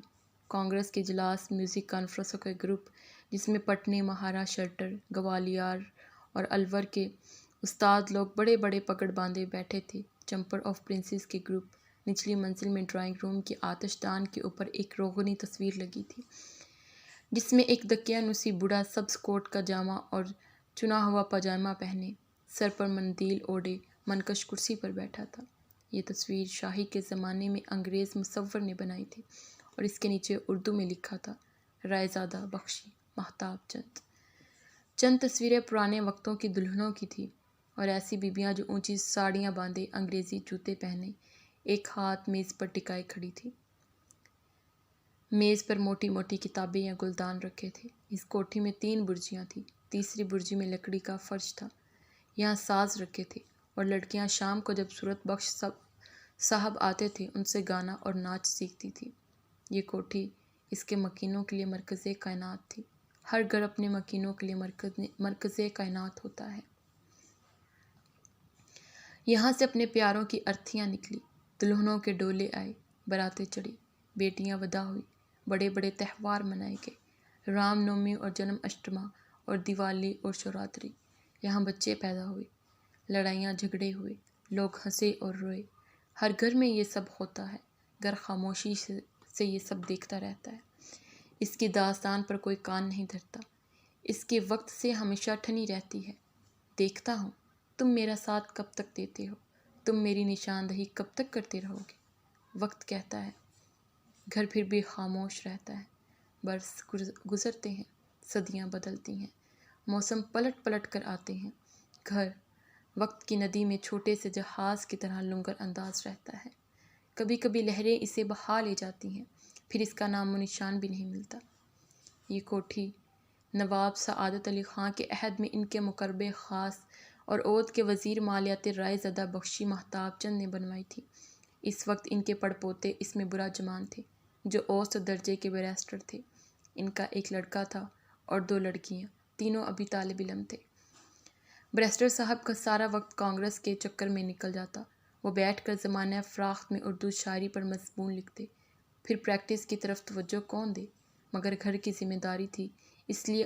کانگریس کے اجلاس، میوزک کانفرنسوں کے گروپ جس میں پٹنے، مہاراشٹر، گوالیار اور الور کے استاد لوگ بڑے بڑے پگڑ باندھے بیٹھے تھے۔ چمپر آف پرنسز کے گروپ، نچلی منزل میں ڈرائنگ روم کی آتش دان کے اوپر ایک روغنی تصویر لگی تھی جس میں ایک دقیانوسی بوڑھا سبز کوٹ کا جامہ اور چنا ہوا پاجامہ پہنے، سر پر مندیل اوڑھے منکش کرسی پر بیٹھا تھا۔ یہ تصویر شاہی کے زمانے میں انگریز مصور نے بنائی تھی، اور اس کے نیچے اردو میں لکھا تھا، رائے زادہ بخشی، مہتاب چند۔ چند تصویریں پرانے وقتوں کی دلہنوں کی تھیں، اور ایسی بیبیاں جو اونچی ساڑیاں باندھے، انگریزی جوتے پہنے، ایک ہاتھ میز پر ٹکائے کھڑی تھی۔ میز پر موٹی موٹی کتابیں یا گلدان رکھے تھے۔ اس کوٹھی میں 3 برجیاں تھیں۔ تیسری برجی میں لکڑی کا فرش تھا۔ یہاں ساز رکھے تھے، اور لڑکیاں شام کو جب صورت بخش صاحب آتے تھے ان سے گانا اور ناچ سیکھتی تھی۔ یہ کوٹھی اس کے مکینوں کے لیے مرکز کائنات تھی۔ ہر گھر اپنے مکینوں کے لیے مرکز کائنات ہوتا ہے۔ یہاں سے اپنے پیاروں کی ارتھیاں نکلی، دلہنوں کے ڈولے آئے، باراتیں چڑھی، بیٹیاں ودا ہوئی، بڑے بڑے تہوار منائے گئے، رام نومی اور جنم اشٹما اور دیوالی اور شوراتری۔ یہاں بچے پیدا ہوئے، لڑائیاں جھگڑے ہوئے، لوگ ہنسے اور روئے۔ ہر گھر میں یہ سب ہوتا ہے۔ گھر خاموشی سے یہ سب دیکھتا رہتا ہے۔ اس کی داستان پر کوئی کان نہیں دھرتا۔ اس کے وقت سے ہمیشہ ٹھنی رہتی ہے۔ دیکھتا ہوں تم میرا ساتھ کب تک دیتے ہو، تم میری نشاندہی کب تک کرتے رہو گے۔ وقت کہتا ہے۔ گھر پھر بھی خاموش رہتا ہے۔ برس گزرتے ہیں، صدیاں بدلتی ہیں، موسم پلٹ پلٹ کر آتے ہیں۔ گھر وقت کی ندی میں چھوٹے سے جہاز کی طرح لنگر انداز رہتا ہے۔ کبھی کبھی لہریں اسے بہا لے جاتی ہیں، پھر اس کا نام و نشان بھی نہیں ملتا۔ یہ کوٹھی نواب سعادت علی خاں کے عہد میں ان کے مقرب خاص اور اودھ کے وزیر مالیات رائے زادہ بخشی مہتاب چند نے بنوائی تھی۔ اس وقت ان کے پڑپوتے اس میں برا جمان تھے، جو اوسط درجے کے بیرسٹر تھے۔ ان کا ایک لڑکا تھا اور 2 لڑکیاں، تینوں ابھی طالب علم تھے۔ بیرسٹر صاحب کا سارا وقت کانگریس کے چکر میں نکل جاتا۔ وہ بیٹھ کر زمانہ فراخت میں اردو شاعری پر مضمون لکھتے، پھر پریکٹس کی طرف توجہ کون دے؟ مگر گھر کی ذمہ داری تھی، اس لیے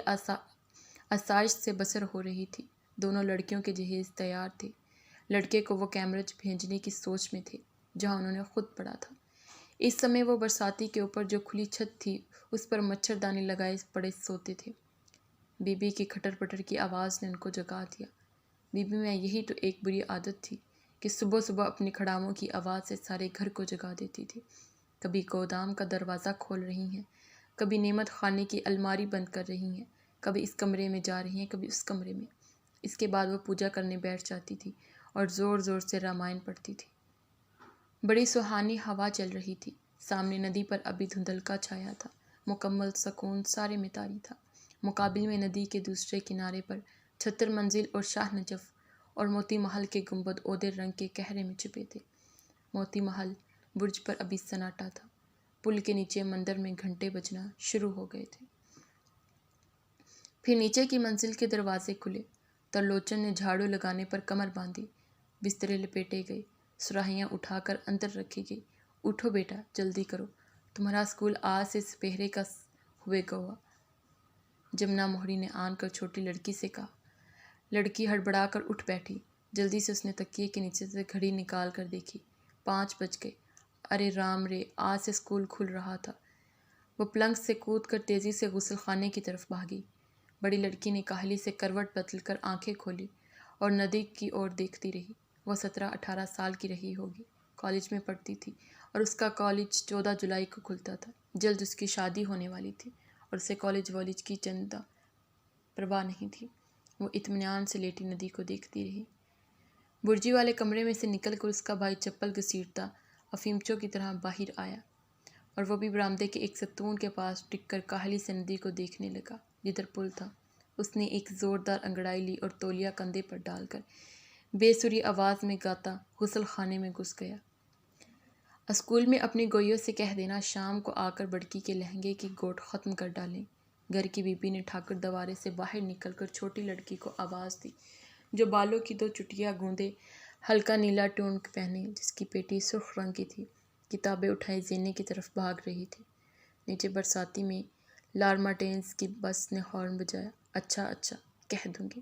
آسائش سے بسر ہو رہی تھی۔ دونوں لڑکیوں کے جہیز تیار تھے۔ لڑکے کو وہ کیمبرج بھیجنے کی سوچ میں تھے جہاں انہوں نے خود پڑھا تھا۔ اس سمے وہ برساتی کے اوپر جو کھلی چھت تھی اس پر مچھردانی لگائے پڑے سوتے تھے۔ بی بی کی کھٹر پٹر کی آواز نے ان کو جگا دیا۔ بی بی میں یہی تو ایک بری عادت تھی کہ صبح صبح اپنی کھڑاموں کی آواز سے سارے گھر کو جگا دیتی تھی۔ کبھی گودام کا دروازہ کھول رہی ہیں، کبھی نعمت خانے کی الماری بند کر رہی ہیں، کبھی اس کمرے میں جا رہی ہیں، کبھی اس کمرے میں۔ اس کے بعد وہ پوجا کرنے بیٹھ جاتی تھی اور زور زور سے رامائن پڑھتی تھی۔ بڑی سہانی ہوا چل رہی تھی، سامنے ندی پر ابھی دھندلکا چھایا تھا، مکمل سکون سارے میں طاری تھا۔ مقابل میں ندی کے دوسرے کنارے پر چھتر منزل اور شاہ نجف اور موتی محل کے گنبد اودے رنگ کے کہرے میں چھپے تھے۔ موتی محل برج پر ابھی سناٹا تھا، پل کے نیچے مندر میں گھنٹے بجنا شروع ہو گئے تھے۔ پھر نیچے کی منزل کے دروازے کھلے، ترلوچن نے جھاڑو لگانے پر کمر باندھی، بسترے لپیٹے گئے، سراہیاں اٹھا کر اندر رکھی گئی۔ اٹھو بیٹا، جلدی کرو، تمہارا اسکول آج سے سپہرے کا ہوئے گا۔ جمنا موہری نے آن کر چھوٹی لڑکی سے کہا۔ لڑکی ہڑبڑا کر اٹھ بیٹھی، جلدی سے اس نے تکیے کے نیچے سے گھڑی نکال کر دیکھی، 5 بج گئے۔ ارے رام رے، آج سے اسکول کھل رہا تھا۔ وہ پلنگ سے کود کر تیزی سے غسل خانے کی طرف بھاگی۔ بڑی لڑکی نے کاہلی سے کروٹ بدل کر آنکھیں کھولی اور ندی کی اور دیکھتی رہی۔ وہ 17-18 سال کی رہی ہوگی، کالج میں پڑھتی تھی اور اس کا کالج 14 جولائی کو کھلتا تھا۔ جلد اس کی شادی ہونے والی تھی اور اسے کالج والج کی چندہ پرواہ نہیں تھی۔ وہ اطمینان سے لیٹی ندی کو دیکھتی رہی۔ برجی والے کمرے میں سے نکل کر اس کا بھائی چپل گھسیٹتا افیمچو کی طرح باہر آیا اور وہ بھی برآمدے کے ایک ستون کے پاس ٹک کر کاہلی سے ندی کو دیکھنے لگا جدھر پل تھا۔ اس نے ایک زوردار انگڑائی لی اور تولیہ کندھے پر ڈال کر بے سری آواز میں گاتا غسل خانے میں گھس گیا۔ اسکول میں اپنی گوئیوں سے کہہ دینا شام کو آ کر بڑکی کے لہنگے کی گوٹ ختم کر ڈالیں۔ گھر کی بی بی نے ٹھاکر دوارے سے باہر نکل کر چھوٹی لڑکی کو آواز دی، جو بالوں کی 2 چٹیاں گوندے، ہلکا نیلا ٹونک پہنے، جس کی پیٹی سرخ رنگ کی تھی، کتابیں اٹھائے زینے کی طرف بھاگ رہی تھی۔ نیچے برساتی میں لارماٹینز کی بس نے ہارن بجایا۔ اچھا اچھا، کہہ دوں گی،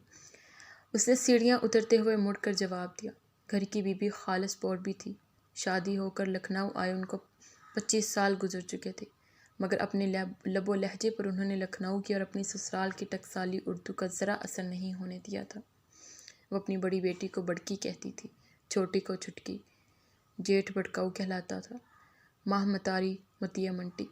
اس نے سیڑھیاں اترتے ہوئے مڑ کر جواب دیا۔ گھر کی بی بی خالص پور بھی تھی۔ شادی ہو کر لکھنؤ آئے ان کو 25 سال گزر چکے تھے، مگر اپنے لب و لہجے پر انہوں نے لکھنؤ کی اور اپنی سسرال کی ٹکسالی اردو کا ذرا اثر نہیں ہونے دیا تھا۔ وہ اپنی بڑی بیٹی کو بڑکی کہتی تھی، چھوٹی کو چھٹکی، جیٹھ بڑکاؤ کہلاتا تھا، ماہ متاری متیا منٹی۔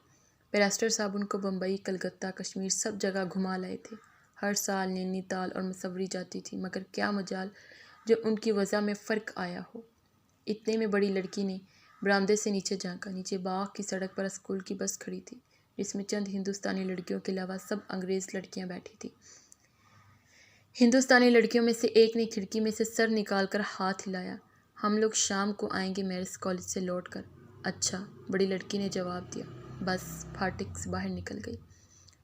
بیرسٹر صاحب ان کو بمبئی، کلکتہ، کشمیر سب جگہ گھما لائے تھے۔ ہر سال نینی تال اور مسوری جاتی تھی، مگر کیا مجال جو ان کی وضع میں فرق آیا ہو۔ اتنے میں بڑی لڑکی نے برآمدے سے نیچے جھانکا۔ نیچے باغ کی سڑک پر اسکول کی بس کھڑی تھی، جس میں چند ہندوستانی لڑکیوں کے علاوہ سب انگریز لڑکیاں بیٹھی تھیں۔ ہندوستانی لڑکیوں میں سے ایک نے کھڑکی میں سے سر نکال کر ہاتھ ہلایا۔ ہم لوگ شام کو آئیں گے میرس کالج سے لوٹ کر۔ اچھا، بڑی لڑکی نے جواب دیا۔ بس پھاٹک سے باہر نکل گئی۔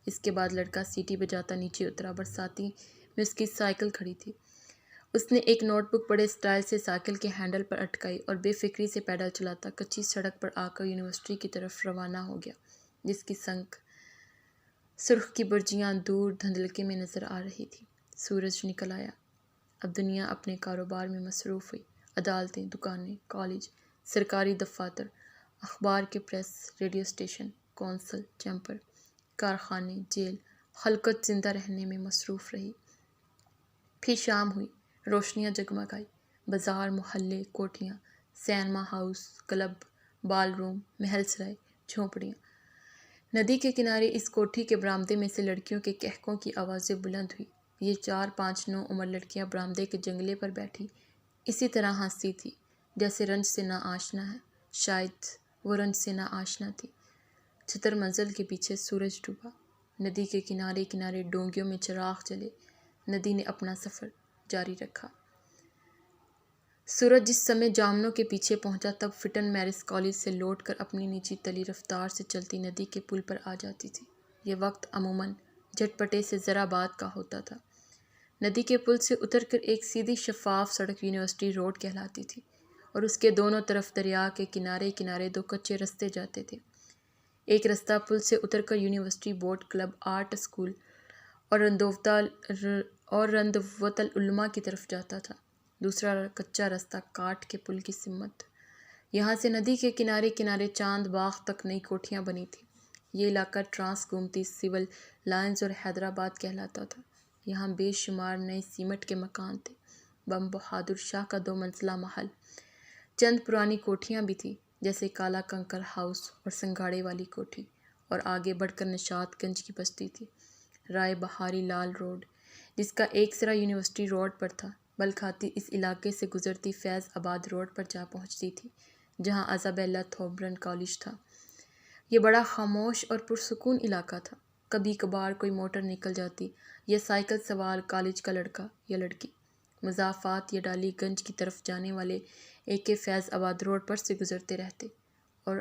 اس کے بعد لڑکا سیٹی بجاتا نیچے اترا۔ برساتی میں اس کی سائیکل کھڑی تھی۔ اس نے ایک نوٹ بک بڑے سٹائل سے سائیکل کے ہینڈل پر اٹکائی اور بے فکری سے پیڈل چلاتا کچی سڑک پر آ کر یونیورسٹی کی طرف روانہ ہو گیا، جس کی سرخ کی برجیاں دور دھندلکے میں نظر آ رہی تھی۔ سورج نکل آیا۔ اب دنیا اپنے کاروبار میں مصروف ہوئی۔ عدالتیں، دکانیں، کالج، سرکاری دفاتر، اخبار کے press, radio station, council, chamber, کارخانے، جیل، خلقت زندہ رہنے میں مصروف رہی۔ پھر شام ہوئی، روشنیاں جگمگائی، بازار، محلے، کوٹھیاں، سینما ہاؤس، کلب، بال روم، محل سرائے، جھونپڑیاں۔ ندی کے کنارے اس کوٹھی کے برآمدے میں سے لڑکیوں کے کہکوں کی آوازیں بلند ہوئی۔ یہ 4-5 نوعمر لڑکیاں برآمدے کے جنگلے پر بیٹھی اسی طرح ہنستی تھی جیسے رنج سے نا آشنا ہے۔ شاید وہ رنج سے نا آشنا تھی۔ چھتر منزل کے پیچھے سورج ڈوبا۔ ندی کے کنارے کنارے ڈونگیوں میں چراغ جلے۔ ندی نے اپنا سفر جاری رکھا۔ سورج جس سمے جامنوں کے پیچھے پہنچا تب فٹن میرس کالج سے لوٹ کر اپنی نیچی تلی رفتار سے چلتی ندی کے پل پر آ جاتی تھی۔ یہ وقت عموماً جھٹپٹے سے ذرا بعد کا ہوتا تھا۔ ندی کے پل سے اتر کر ایک سیدھی شفاف سڑک یونیورسٹی روڈ کہلاتی تھی اور اس کے دونوں طرف دریا کے کنارے کنارے 2 کچے رستے جاتے تھے۔ ایک رستہ پل سے اتر کر university boat club, art school اور رندوت العلماء کی طرف جاتا تھا۔ دوسرا کچا رستہ کاٹ کے پل کی سمت۔ یہاں سے ندی کے کنارے کنارے چاند باغ تک نئی کوٹھیاں بنی تھیں۔ یہ علاقہ ٹرانس گومتی، سول لائنز اور حیدرآباد کہلاتا تھا۔ یہاں بے شمار نئے سیمٹ کے مکان تھے، بم بہادر شاہ کا 2 منزلہ محل، چند پرانی کوٹھیاں بھی تھیں، جیسے کالا کنکر ہاؤس اور سنگھاڑے والی کوٹھی، اور آگے بڑھ کر نشاط گنج کی بستی تھی، رائے بہاری لال روڈ، جس کا ایک سرا یونیورسٹی روڈ پر تھا۔ بل کھاتی اس علاقے سے گزرتی فیض آباد روڈ پر جا پہنچتی تھی، جہاں ایزابیلا تھوربرن کالج تھا۔ یہ بڑا خاموش اور پرسکون علاقہ تھا۔ کبھی کبھار کوئی موٹر نکل جاتی یا سائیکل سوار کالج کا لڑکا یا لڑکی مضافات یا ڈالی گنج کی طرف جانے والے AK فیض آباد روڈ پر سے گزرتے رہتے، اور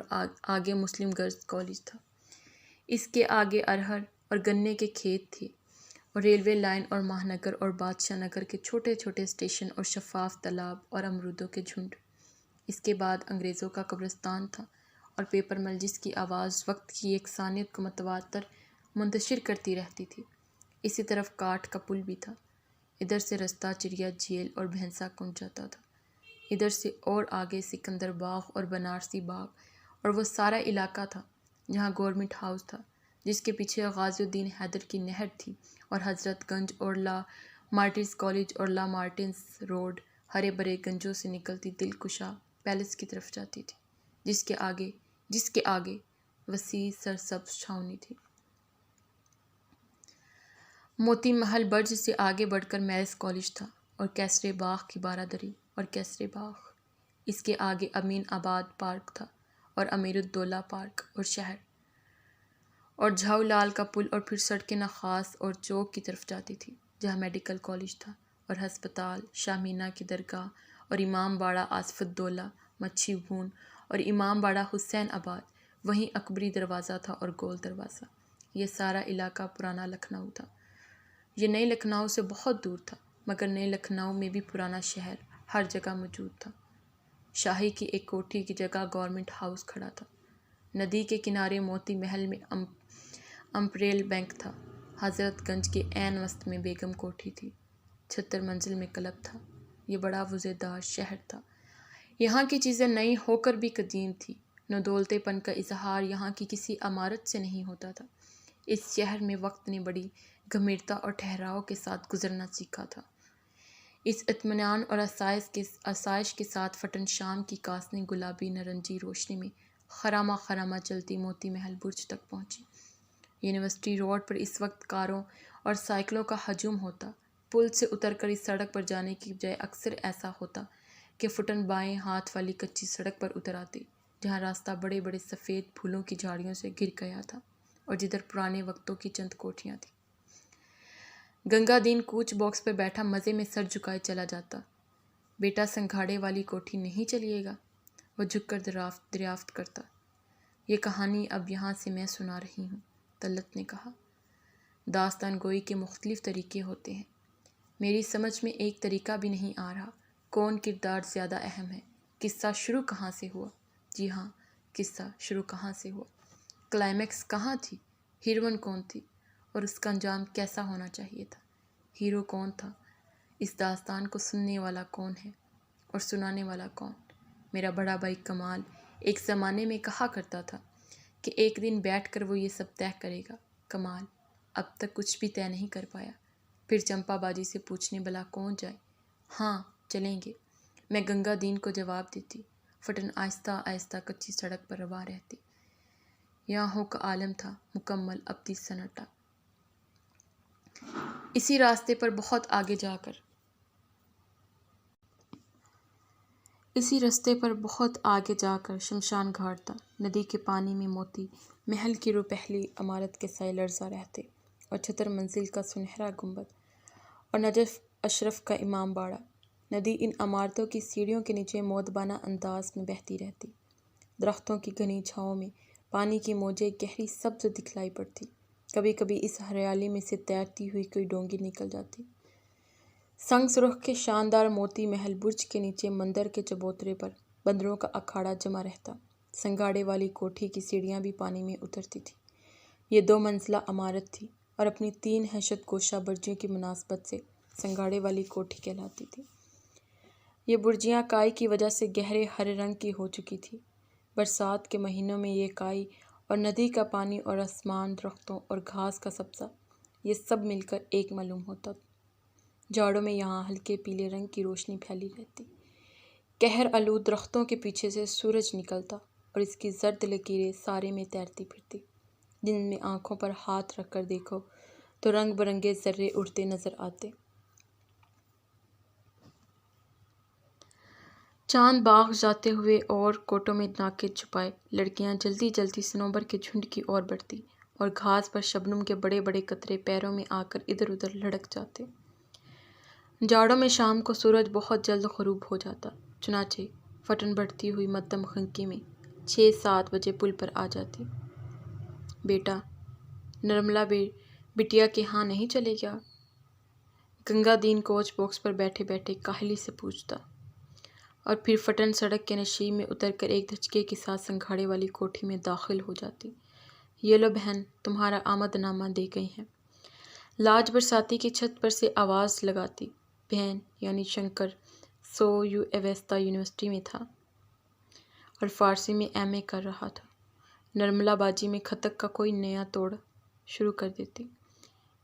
آگے مسلم گرلز کالج تھا۔ اس کے آگے ارہر اور گنے کے کھیت تھے، اور ریلوے لائن اور مہانگر اور بادشاہ نگر کے چھوٹے چھوٹے اسٹیشن اور شفاف تالاب اور امرودوں کے جھنڈ۔ اس کے بعد انگریزوں کا قبرستان تھا، اور پیپر مل جس کی آواز وقت کی یکسانیت کو متواتر منتشر کرتی رہتی تھی۔ اسی طرف کاٹھ کا پل بھی تھا۔ ادھر سے رستہ چڑیا جیل اور بھینسا کنڈ جاتا تھا، ادھر سے اور آگے سکندر باغ اور بنارسی باغ اور وہ سارا علاقہ تھا جہاں گورنمنٹ ہاؤس تھا، جس کے پیچھے غازی الدین حیدر کی نہر تھی، اور حضرت گنج اور لا مارٹنس کالج اور لا مارٹنس روڈ ہرے بھرے گنجوں سے نکلتی دلکشا پیلس کی طرف جاتی تھی، جس کے آگے وسیع سرسبز چھاؤنی تھی۔ موتی محل برج سے آگے بڑھ کر میرس کالج تھا، اور کیسرے باغ کی بارادری اور کیسرے باغ۔ اس کے آگے امین آباد پارک تھا، اور امیر الدولہ پارک اور شہر، اور جھاؤ لال کا پل، اور پھر سڑکیں نخاس اور چوک کی طرف جاتی تھی، جہاں میڈیکل کالج تھا، اور ہسپتال، شاہ مینا کی درگاہ، اور امام باڑہ آصف الدولہ مچھی بھون، اور امام باڑہ حسین آباد، وہیں اکبری دروازہ تھا اور گول دروازہ۔ یہ سارا علاقہ پرانا لکھنؤ تھا۔ یہ نئے لکھنؤ سے بہت دور تھا، مگر نئے لکھنؤ میں بھی پرانا شہر ہر جگہ موجود تھا۔ شاہی کی ایک کوٹھی کی جگہ گورنمنٹ ہاؤس کھڑا تھا۔ ندی کے کنارے موتی محل میں امپیریل بینک تھا۔ حضرت گنج کے عین وسط میں بیگم کوٹھی تھی۔ 76 منزل میں کلب تھا۔ یہ بڑا وزیدار شہر تھا۔ یہاں کی چیزیں نئی ہو کر بھی قدیم تھی۔ نودولتے پن کا اظہار یہاں کی کسی عمارت سے نہیں ہوتا تھا۔ اس شہر میں وقت نے بڑی گمبھیرتا اور ٹھہراؤ کے ساتھ گزرنا سیکھا تھا۔ اس اطمینان اور آسائش کے ساتھ فٹن شام کی کاسنی گلابی نارنجی روشنی میں خرامہ خرامہ چلتی موتی محل برج تک پہنچی۔ یونیورسٹی روڈ پر اس وقت کاروں اور سائیکلوں کا ہجوم ہوتا۔ پل سے اتر کر اس سڑک پر جانے کی بجائے اکثر ایسا ہوتا کہ فٹن بائیں ہاتھ والی کچی سڑک پر اتر آتے، جہاں راستہ بڑے بڑے سفید پھولوں کی جھاڑیوں سے گھر گیا تھا، اور جدھر پرانے وقتوں کی چند کوٹھیاں تھیں۔ گنگا دین کوچ باکس پر بیٹھا مزے میں سر جھکائے چلا جاتا۔ بیٹا سنگھاڑے والی کوٹھی نہیں چلیے گا؟ وہ جھک کر دریافت کرتا۔ یہ کہانی اب یہاں سے میں سنا رہی ہوں، طلعت نے کہا۔ داستان گوئی کے مختلف طریقے ہوتے ہیں، میری سمجھ میں ایک طریقہ بھی نہیں آ رہا۔ کون کردار زیادہ اہم ہے؟ قصہ شروع کہاں سے ہوا؟ جی ہاں، قصہ شروع کہاں سے ہوا؟ کلائمیکس کہاں تھی؟ ہیروئن کون تھی؟ اور اس کا انجام کیسا ہونا چاہیے تھا؟ ہیرو کون تھا؟ اس داستان کو سننے والا کون ہے اور سنانے والا کون؟ میرا بڑا بھائی کمال ایک زمانے میں کہا کرتا تھا کہ ایک دن بیٹھ کر وہ یہ سب طے کرے گا۔ کمال اب تک کچھ بھی طے نہیں کر پایا۔ پھر چمپا باجی سے پوچھنے بلا کون جائے؟ ہاں چلیں گے، میں گنگا دین کو جواب دیتی۔ فٹن آہستہ آہستہ کچی سڑک پر رواں رہتی۔ یہاں ہو کا عالم تھا مکمل ابدی سناٹا۔ اسی راستے پر بہت آگے جا کر شمشان گھاٹ تھا۔ ندی کے پانی میں موتی محل کی روپہلی عمارت کے سائے لرزاں رہتے، اور 76 منزل کا سنہرا گنبد، اور نجف اشرف کا امام باڑہ۔ ندی ان عمارتوں کی سیڑھیوں کے نیچے مؤدبانہ انداز میں بہتی رہتی۔ درختوں کی گھنی چھاؤں میں پانی کی موجیں گہری سبز دکھلائی پڑتی۔ کبھی کبھی اس ہریالی میں سے تیرتی ہوئی کوئی ڈونگی نکل جاتی۔ سنگ سرخ کے شاندار موتی محل برج کے نیچے مندر کے چبوترے پر بندروں کا اکھاڑا جمع رہتا۔ سنگھاڑے والی کوٹھی کی سیڑھیاں بھی پانی میں اترتی تھیں۔ یہ 2 منزلہ عمارت تھی، اور اپنی 3 حیشت گوشہ برجوں کی مناسبت سے سنگھاڑے والی کوٹھی کہلاتی تھی۔ یہ برجیاں کائی کی وجہ سے گہرے ہرے رنگ کی ہو چکی تھی۔ برسات کے مہینوں میں یہ کائی اور ندی کا پانی اور آسمان، درختوں اور گھاس کا سبزہ، یہ سب مل کر ایک معلوم ہوتا۔ جاڑوں میں یہاں ہلکے پیلے رنگ کی روشنی پھیلی رہتی۔ قہر آلود درختوں کے پیچھے سے سورج نکلتا اور اس کی زرد لکیریں سارے میں تیرتی پھرتی، جن میں آنکھوں پر ہاتھ رکھ کر دیکھو تو رنگ برنگے ذرے اڑتے نظر آتے۔ چاند باغ جاتے ہوئے اور کوٹوں میں ناکے چھپائے لڑکیاں جلدی جلدی صنوبر کے جھنڈ کی اور بڑھتی، اور گھاس پر شبنم کے بڑے بڑے قطرے پیروں میں آ کر ادھر ادھر لڑک جاتے۔ جاڑوں میں شام کو سورج بہت جلد غروب ہو جاتا، چنانچہ فٹن بڑھتی ہوئی مدھم خنکی میں 6-7 بجے پل پر آ جاتی۔ بیٹا، نرملا بٹیا کے ہاں نہیں چلے گیا؟ گنگا دین کوچ باکس پر بیٹھے بیٹھے کاہلی سے پوچھتا، اور پھر فٹن سڑک کے نشیب میں اتر کر ایک دھچکے کے ساتھ سنگھاڑے والی کوٹھی میں داخل ہو جاتی۔ یہ لو بہن، تمہارا آمد نامہ دے گئی ہیں۔ لاج برساتی کی چھت پر سے آواز لگاتی۔ بہن یعنی شنکر سو ایوستھا یونیورسٹی میں تھا اور فارسی میں ایم اے کر رہا تھا۔ نرملا باجی میں کھتک کا کوئی نیا توڑ شروع کر دیتی۔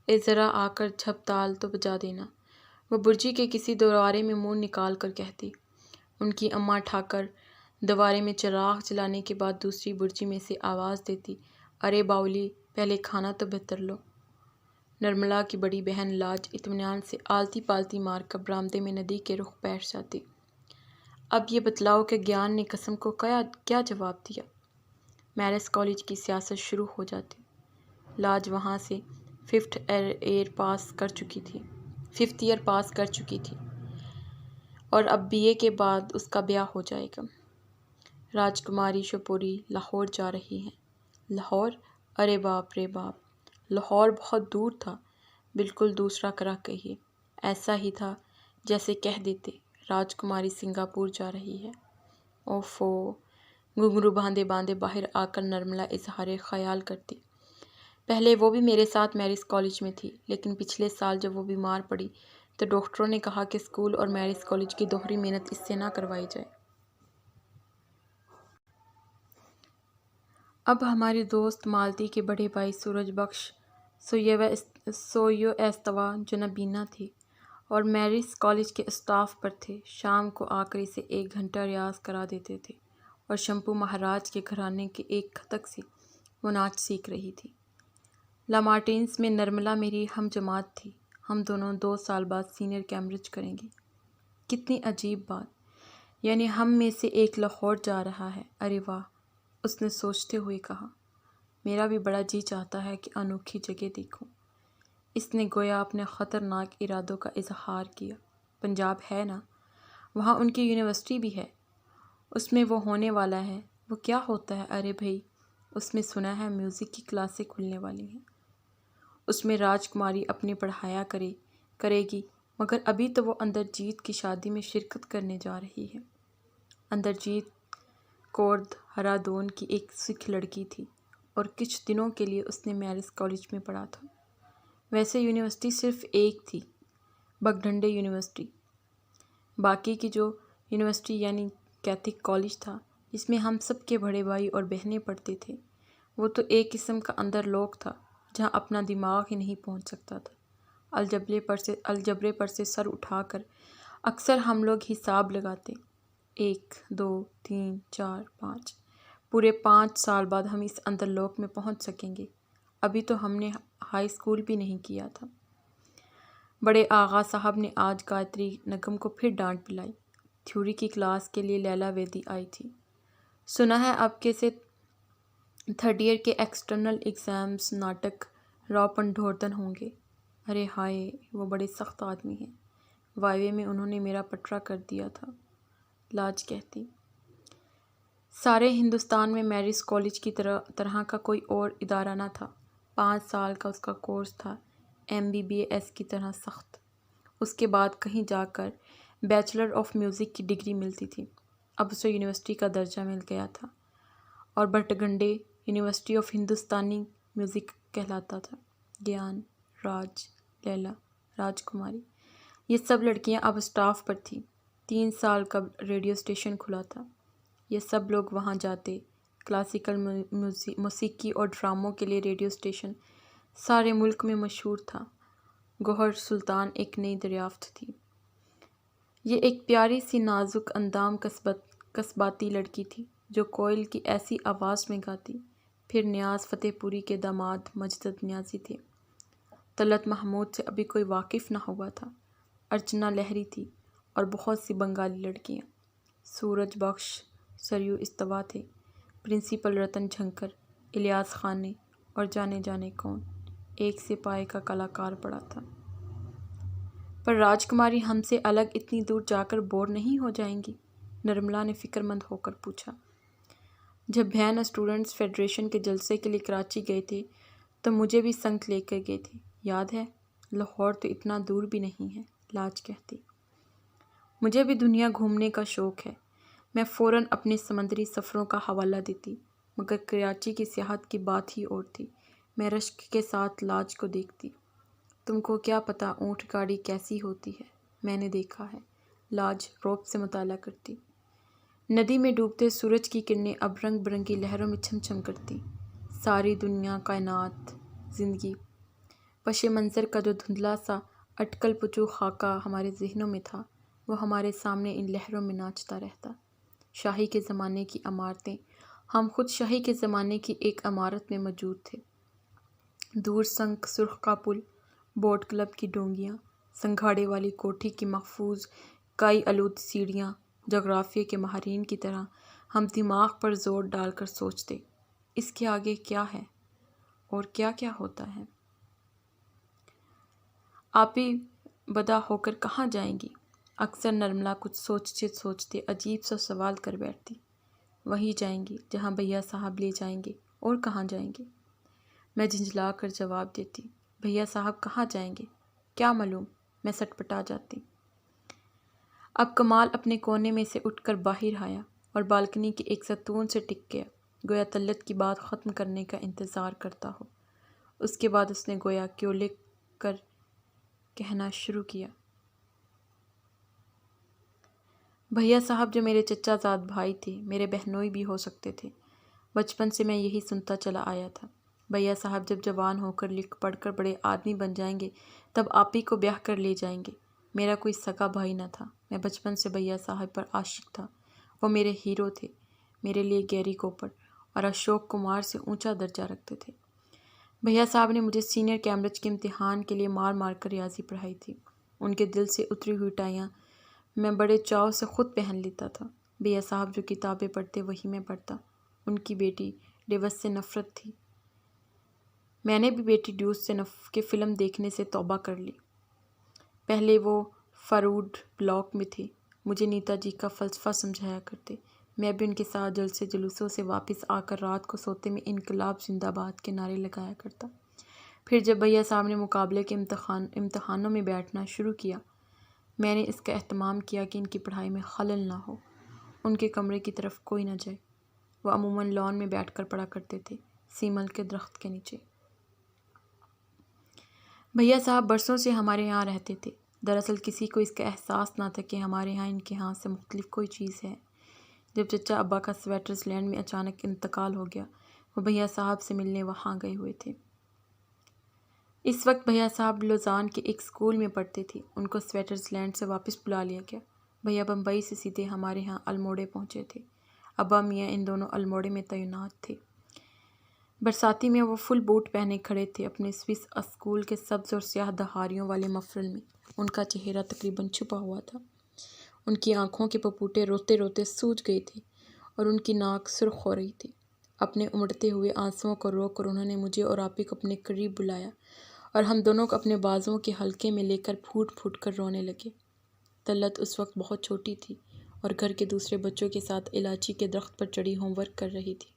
اے ذرا آ کر جھپ تال تو بجا دینا، وہ برجی کے کسی دوارے میں منہ نکال کر کہتی۔ ان کی اماں ٹھاکر دوارے میں چراغ جلانے کے بعد دوسری برجی میں سے آواز دیتی، ارے باؤلی، پہلے کھانا تو بہتر لو۔ نرملا کی بڑی بہن لاج اطمینان سے آلتی پالتی مار کر برآمدے میں ندی کے رخ بیٹھ جاتی۔ اب یہ بتلاؤ کہ گیان نے قسم کو کیا جواب دیا؟ میرس کالج کی سیاست شروع ہو جاتی۔ لاج وہاں سے 5th ایئر پاس کر چکی تھی اور اب BA کے بعد اس کا بیاہ ہو جائے گا۔ راجکماری شپوری لاہور جا رہی ہیں۔ لاہور؟ ارے باپ رے باپ! لاہور بہت دور تھا، بالکل دوسرا کرہ کہیے۔ ایسا ہی تھا جیسے کہہ دیتے راجکماری سنگاپور جا رہی ہے۔ اوفو! گھنگرو باندھے باندھے باہر آ کر نرملا اظہار خیال کرتی۔ پہلے وہ بھی میرے ساتھ میرس کالج میں تھی، لیکن پچھلے سال جب وہ بیمار پڑی تو ڈاکٹروں نے کہا کہ اسکول اور میرس کالج کی دوہری محنت اس سے نہ کروائی جائے۔ اب ہماری دوست مالتی کے بڑے بھائی سورج بخش سویویستوا جنبینا تھے اور میرس کالج کے اسٹاف پر تھے۔ شام کو آ کر اسے 1 گھنٹہ ریاض کرا دیتے تھے اور شمپو مہاراج کے گھرانے کے ایک کھتک سے وہ ناچ سیکھ رہی تھی۔ لامارٹینس میں نرملا میری ہم جماعت تھی۔ ہم دونوں 2 سال بعد سینئر کیمبرج کریں گے۔ کتنی عجیب بات، یعنی ہم میں سے ایک لاہور جا رہا ہے۔ ارے واہ! اس نے سوچتے ہوئے کہا۔ میرا بھی بڑا جی چاہتا ہے کہ انوکھی جگہ دیکھوں۔ اس نے گویا اپنے خطرناک ارادوں کا اظہار کیا۔ پنجاب ہے نا، وہاں ان کی یونیورسٹی بھی ہے، اس میں وہ ہونے والا ہے۔ وہ کیا ہوتا ہے؟ ارے بھئی، اس میں سنا ہے میوزک کی کلاسیں کھلنے والی ہیں۔ اس میں راجکماری اپنی پڑھایا کرے گی، مگر ابھی تو وہ اندرجیت کی شادی میں شرکت کرنے جا رہی ہے۔ اندرجیت کور دہرادون کی ایک سکھ لڑکی تھی اور کچھ دنوں کے لیے اس نے میرس کالج میں پڑھا تھا۔ ویسے یونیورسٹی صرف ایک تھی، بگڈنڈے یونیورسٹی۔ باقی کی جو یونیورسٹی یعنی کیتھک کالج تھا، جس میں ہم سب کے بڑے بھائی اور بہنیں پڑھتے تھے، وہ تو ایک قسم کا اندر لوک تھا جہاں اپنا دماغ ہی نہیں پہنچ سکتا تھا۔ الجبرے پر سے سر اٹھا کر اکثر ہم لوگ حساب لگاتے، 1 2 3 4 5، پورے 5 سال بعد ہم اس اندر لوک میں پہنچ سکیں گے۔ ابھی تو ہم نے ہائی اسکول بھی نہیں کیا تھا۔ بڑے آغا صاحب نے آج گایتری نگم کو پھر ڈانٹ پلائی۔ تھیوری کی کلاس کے لیے لیلا ویدی آئی تھی۔ سنا ہے اب کے سے 3rd ایئر کے ایکسٹرنل ایگزامز ناٹک راؤ پنڈھوردن ہوں گے۔ ارے ہائے، وہ بڑے سخت آدمی ہیں، وائوے میں انہوں نے میرا پٹرا کر دیا تھا۔ لاج کہتی، سارے ہندوستان میں میرس کالج کی طرح کا کوئی اور ادارہ نہ تھا۔ 5 سال کا اس کا کورس تھا، MBBS کی طرح سخت۔ اس کے بعد کہیں جا کر بیچلر آف میوزک کی ڈگری ملتی تھی۔ اب اسے یونیورسٹی کا درجہ مل گیا تھا اور بھٹگنڈے یونیورسٹی آف ہندوستانی میوزک کہلاتا تھا۔ گیان، راج، لیلا، راجکماری، یہ سب لڑکیاں اب اسٹاف پر تھیں۔ 3 سال قبل ریڈیو اسٹیشن کھلا تھا، یہ سب لوگ وہاں جاتے۔ کلاسیکل موسیقی اور ڈراموں کے لیے ریڈیو اسٹیشن سارے ملک میں مشہور تھا۔ گوہر سلطان ایک نئی دریافت تھی۔ یہ ایک پیاری سی نازک اندام قصباتی لڑکی تھی جو کوئل کی ایسی آواز میں گاتی۔ پھر نیاز فتح پوری کے داماد مجدد نیازی تھے۔ طلعت محمود سے ابھی کوئی واقف نہ ہوا تھا۔ ارچنا لہری تھی اور بہت سی بنگالی لڑکیاں۔ سورج بخش سریو استوا تھے، پرنسپل رتن جھنکر، الیاس خانے اور جانے جانے کون، ایک سے پائے کا کلاکار پڑا تھا۔ پر راجکماری ہم سے الگ اتنی دور جا کر بور نہیں ہو جائیں گی؟ نرملا نے فکر مند ہو کر پوچھا۔ جب بہن اسٹوڈنٹس فیڈریشن کے جلسے کے لیے کراچی گئے تھے تو مجھے بھی سنگ لے کر گئے تھے، یاد ہے؟ لاہور تو اتنا دور بھی نہیں ہے، لاج کہتی۔ مجھے بھی دنیا گھومنے کا شوق ہے، میں فوراً اپنے سمندری سفروں کا حوالہ دیتی، مگر کراچی کی سیاحت کی بات ہی اور تھی۔ میں رشک کے ساتھ لاج کو دیکھتی۔ تم کو کیا پتہ اونٹ گاڑی کیسی ہوتی ہے، میں نے دیکھا ہے، لاج روب سے مطالعہ کرتی۔ ندی میں ڈوبتے سورج کی کرنیں اب رنگ برنگی لہروں میں چھم چھم کرتی۔ ساری دنیا، کائنات، زندگی، پس منظر کا جو دھندلا سا اٹکل پچو خاکہ ہمارے ذہنوں میں تھا، وہ ہمارے سامنے ان لہروں میں ناچتا رہتا۔ شاہی کے زمانے کی عمارتیں، ہم خود شاہی کے زمانے کی ایک عمارت میں موجود تھے۔ دور سنک سرخ کا پل، بوٹ کلب کی ڈونگیاں، سنگھاڑے والی کوٹھی کی محفوظ کائی آلود سیڑھیاں، جغرافیے کے ماہرین کی طرح ہم دماغ پر زور ڈال کر سوچتے، اس کے آگے کیا ہے اور کیا کیا ہوتا ہے؟ آپی بدا ہو کر کہاں جائیں گی؟ اکثر نرملا کچھ سوچتے سوچتے عجیب سا سوال کر بیٹھتی۔ وہیں جائیں گی جہاں بھیا صاحب لے جائیں گے، اور کہاں جائیں گے؟ میں جھنجھلا کر جواب دیتی، بھیا صاحب کہاں جائیں گے؟ کیا معلوم، میں سٹپٹا جاتی۔ اب کمال اپنے کونے میں سے اٹھ کر باہر آیا اور بالکنی کے ایک ستون سے ٹک گیا، گویا طلعت کی بات ختم کرنے کا انتظار کرتا ہو۔ اس کے بعد اس نے گویا کیولے کر کہنا شروع کیا، بھیا صاحب جو میرے چچا زاد بھائی تھے، میرے بہنوئی بھی ہو سکتے تھے۔ بچپن سے میں یہی سنتا چلا آیا تھا۔ بھیا صاحب جب جوان ہو کر لکھ پڑھ کر بڑے آدمی بن جائیں گے تب آپی کو بیاہ کر لے جائیں گے۔ میرا کوئی سگا بھائی نہ تھا، میں بچپن سے بھیا صاحب پر عاشق تھا، وہ میرے ہیرو تھے، میرے لیے گیری کوپر اور اشوک کمار سے اونچا درجہ رکھتے تھے۔ بھیا صاحب نے مجھے سینئر کیمبرج کے امتحان کے لیے مار مار کر ریاضی پڑھائی تھی۔ ان کے دل سے اتری ہوئی ٹائیاں میں بڑے چاؤ سے خود پہن لیتا تھا۔ بھیا صاحب جو کتابیں پڑھتے وہی میں پڑھتا۔ ان کی بیٹی ڈیوس سے نفرت تھی، میں نے بھی بیٹی ڈیوس سے کے فلم دیکھنے سے توبہ کر لی۔ پہلے وہ فارورڈ بلاک میں تھے، مجھے نیتا جی کا فلسفہ سمجھایا کرتے، میں بھی ان کے ساتھ جلسے جلوسوں سے واپس آ کر رات کو سوتے میں انقلاب زندہ باد کے نعرے لگایا کرتا۔ پھر جب بھیا صاحب نے مقابلے کے امتحانوں میں بیٹھنا شروع کیا، میں نے اس کا اہتمام کیا کہ ان کی پڑھائی میں خلل نہ ہو، ان کے کمرے کی طرف کوئی نہ جائے۔ وہ عموماً لان میں بیٹھ کر پڑھا کرتے تھے، سیمل کے درخت کے نیچے۔ بھیا صاحب برسوں سے ہمارے یہاں رہتے تھے، دراصل کسی کو اس کا احساس نہ تھا کہ ہمارے یہاں ان کے ہاں سے مختلف کوئی چیز ہے۔ جب چچا ابا کا سویٹرز لینڈ میں اچانک انتقال ہو گیا، وہ بھیا صاحب سے ملنے وہاں گئے ہوئے تھے۔ اس وقت بھیا صاحب لوزان کے ایک اسکول میں پڑھتے تھے، ان کو سویٹرز لینڈ سے واپس بلا لیا گیا۔ بھیا بمبئی سے سیدھے ہمارے ہاں الموڑے پہنچے تھے، ابا میاں ان دونوں الموڑے میں تعینات تھے۔ برساتی میں وہ فل بوٹ پہنے کھڑے تھے اپنے سوئس اسکول کے سبز اور سیاہ دہاریوں والے مفرل میں، ان کا چہرہ تقریباً چھپا ہوا تھا، ان کی آنکھوں کے پپوٹے روتے روتے سوج گئے تھے اور ان کی ناک سرخ ہو رہی تھی۔ اپنے امڑتے ہوئے آنسوؤں کو روک کر انہوں نے مجھے اور آپی کو اپنے قریب بلایا اور ہم دونوں کو اپنے بازوؤں کے حلقے میں لے کر پھوٹ پھوٹ کر رونے لگے۔ طلعت اس وقت بہت چھوٹی تھی اور گھر کے دوسرے بچوں کے ساتھ الائچی کے درخت پر چڑھی ہوم ورک کر رہی تھی۔